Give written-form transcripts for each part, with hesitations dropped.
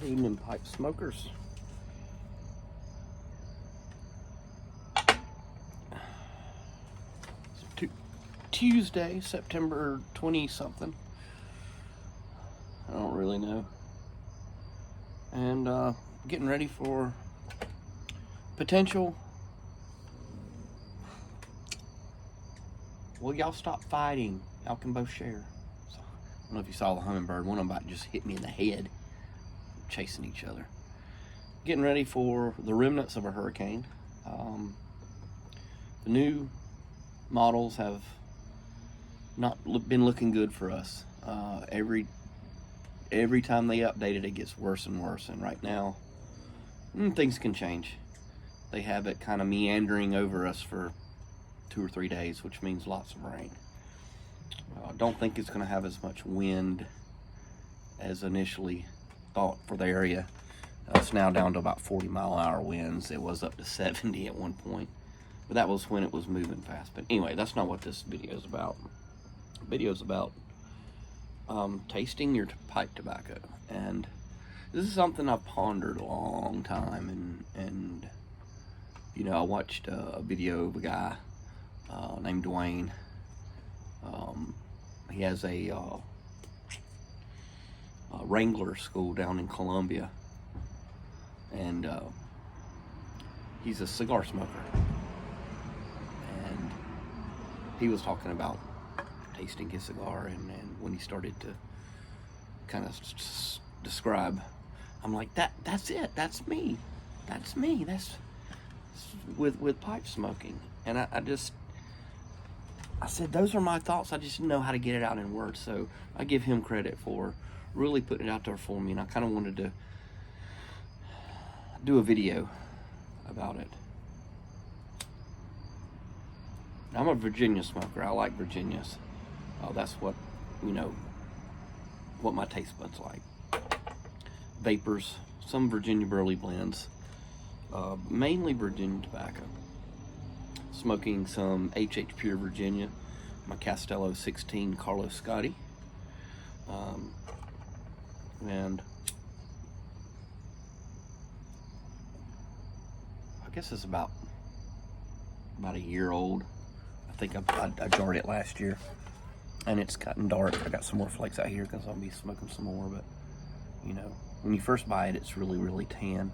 Good evening, pipe smokers. Tuesday, September 20 something. I don't really know. And getting ready for potential. Well, y'all stop fighting. Y'all can both share. So, I don't know if you saw the hummingbird. One of them about just hit me in the head, chasing each other. Getting ready for the remnants of a hurricane. The new models have not been looking good for us. Every time they update it, it gets worse and worse. And right now, things can change. They have it kind of meandering over us for 2 or 3 days, which means lots of rain. Don't think it's going to have as much wind as initially thought for the area. It's now down to about 40-mile-an-hour winds. It was up to 70 at one point, but that was when it was moving fast. But anyway, that's not what this video is about. The video is about tasting your pipe tobacco, and this is something I've pondered a long time. And you know, I watched a video of a guy named Dwayne. He has a Wrangler school down in Columbia, and he's a cigar smoker, and he was talking about tasting his cigar, and when he started to kind of describe, I'm like, that's it, that's me that's with pipe smoking. And I said, those are my thoughts. I just didn't know how to get it out in words. So I give him credit for really putting it out there for me. And I kind of wanted to do a video about it. I'm a Virginia smoker. I like Virginias. That's what, you know, what my taste buds like. Vapors, some Virginia Burley blends, mainly Virginia tobacco. Smoking some HH Pure Virginia, my Castello 16 Carlos Scotti, and I guess it's about a year old. I think I jarred it last year, and it's gotten dark. I got some more flakes out here because I'll be smoking some more. But you know, when you first buy it, it's really tan.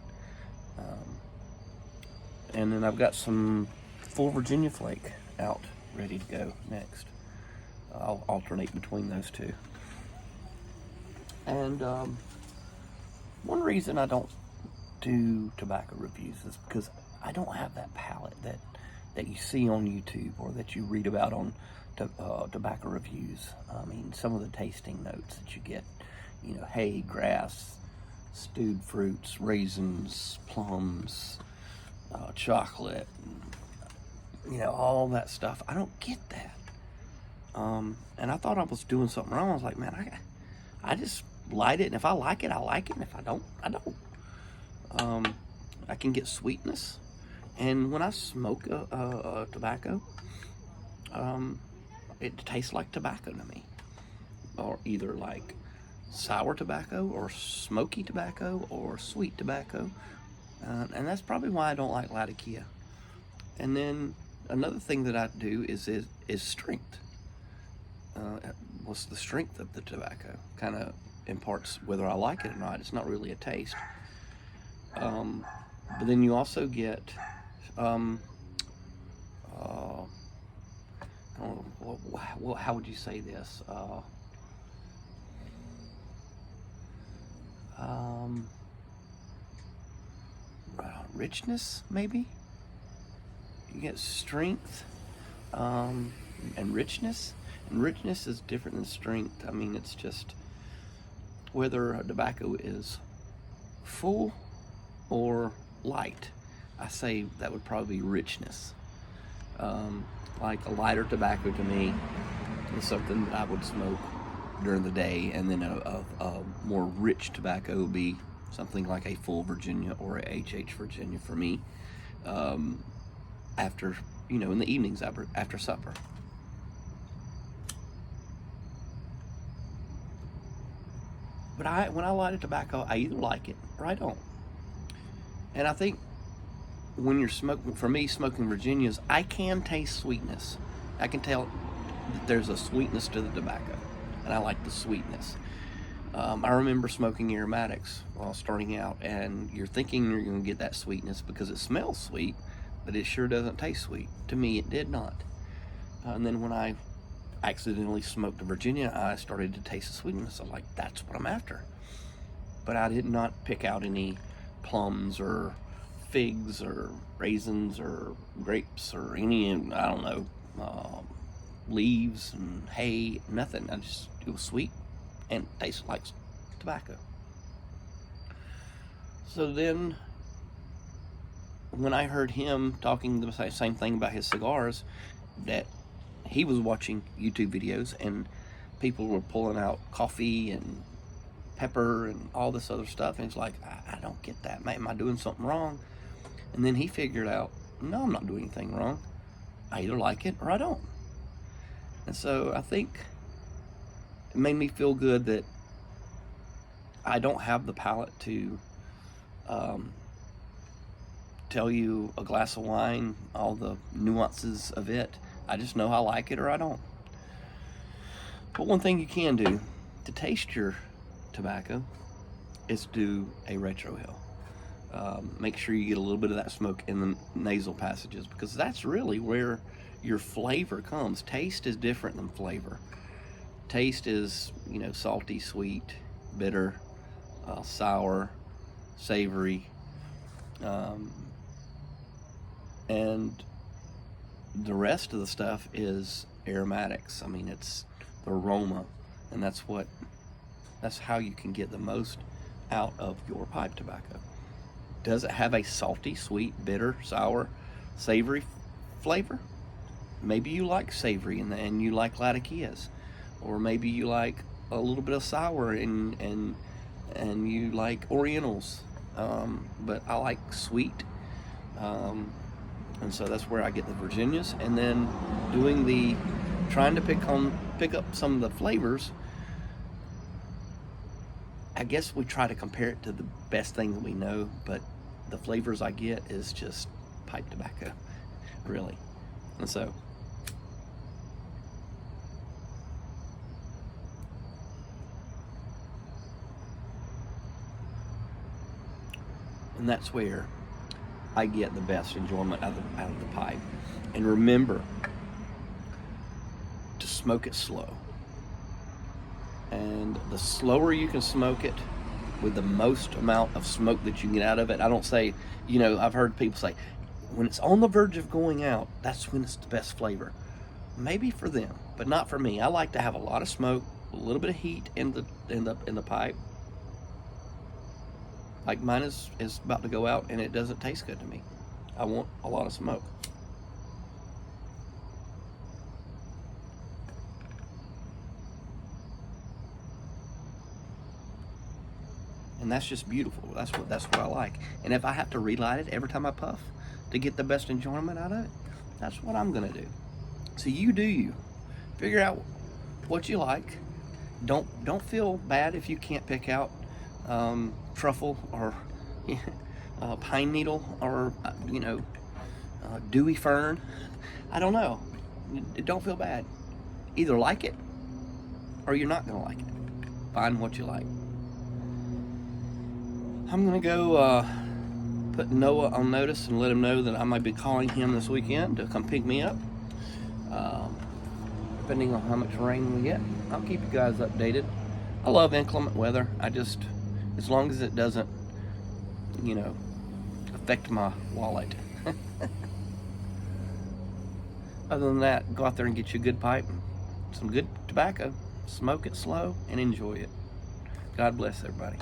And then I've got some full Virginia flake out, ready to go next. I'll alternate between those two. And one reason I don't do tobacco reviews is because I don't have that palate that you see on YouTube or that you read about on tobacco reviews. I mean, some of the tasting notes that you get, you know, hay, grass, stewed fruits, raisins, plums, chocolate, you know, all that stuff. I don't get that. And I thought I was doing something wrong. I was like, man, I just light it, and if I like it, I like it, and if I don't, I don't. I can get sweetness, and when I smoke a tobacco, it tastes like tobacco to me, or either like sour tobacco, or smoky tobacco, or sweet tobacco, and that's probably why I don't like Latakia. And then another thing that I do is strength. What's the strength of the tobacco? Kind of imparts whether I like it or not. It's not really a taste. But then you also get, how would you say this? Richness, maybe? You get strength and richness. And richness is different than strength. I mean, it's just whether a tobacco is full or light. I say that would probably be richness. Like a lighter tobacco to me is something that I would smoke during the day, and then a more rich tobacco would be something like a full Virginia or a HH Virginia for me. After, you know, in the evenings after supper. But when I light a tobacco, I either like it or I don't. And I think when you're smoking, for me, smoking Virginias, I can taste sweetness. I can tell that there's a sweetness to the tobacco, and I like the sweetness. I remember smoking aromatics while starting out, and you're thinking you're going to get that sweetness because it smells sweet, but it sure doesn't taste sweet. To me, it did not. And then when I accidentally smoked a Virginia, I started to taste the sweetness. I'm like, that's what I'm after. But I did not pick out any plums or figs or raisins or grapes or any, I don't know, leaves and hay, nothing. It was sweet and tasted like tobacco. So then when I heard him talking the same thing about his cigars, that he was watching YouTube videos and people were pulling out coffee and pepper and all this other stuff, and he's like, I don't get that. Am I doing something wrong? And then he figured out, no, I'm not doing anything wrong. I either like it or I don't. And so I think it made me feel good that I don't have the palate to tell you a glass of wine, all the nuances of it. I just know I like it or I don't. But one thing you can do to taste your tobacco is do a retrohale. Make sure you get a little bit of that smoke in the nasal passages, because that's really where your flavor comes. Taste is different than flavor. Taste is, salty, sweet, bitter, sour, savory, and the rest of the stuff is aromatics. I mean, it's the aroma, and that's how you can get the most out of your pipe tobacco. Does it have a salty, sweet, bitter, sour, savory flavor? Maybe you like savory and you like Latakias, or maybe you like a little bit of sour and you like Orientals. But I like sweet, and so that's where I get the Virginias. And then trying to pick up some of the flavors. I guess we try to compare it to the best thing that we know, but the flavors I get is just pipe tobacco, really. And so that's where I get the best enjoyment out of the pipe. And remember to smoke it slow. And the slower you can smoke it, with the most amount of smoke that you can get out of it. I don't say, I've heard people say, when it's on the verge of going out, that's when it's the best flavor. Maybe for them, but not for me. I like to have a lot of smoke, a little bit of heat in the pipe. Like mine is about to go out and it doesn't taste good to me. I want a lot of smoke. And that's just beautiful. That's what I like. And if I have to relight it every time I puff to get the best enjoyment out of it, that's what I'm gonna do. So you do you. Figure out what you like. Don't feel bad if you can't pick out truffle or pine needle or dewy fern. I don't know. Don't feel bad. Either like it or you're not gonna like it. Find what you like. I'm gonna go put Noah on notice and let him know that I might be calling him this weekend to come pick me up. Depending on how much rain we get, I'll keep you guys updated. I love inclement weather. As long as it doesn't, affect my wallet. Other than that, go out there and get you a good pipe, some good tobacco, smoke it slow, and enjoy it. God bless everybody.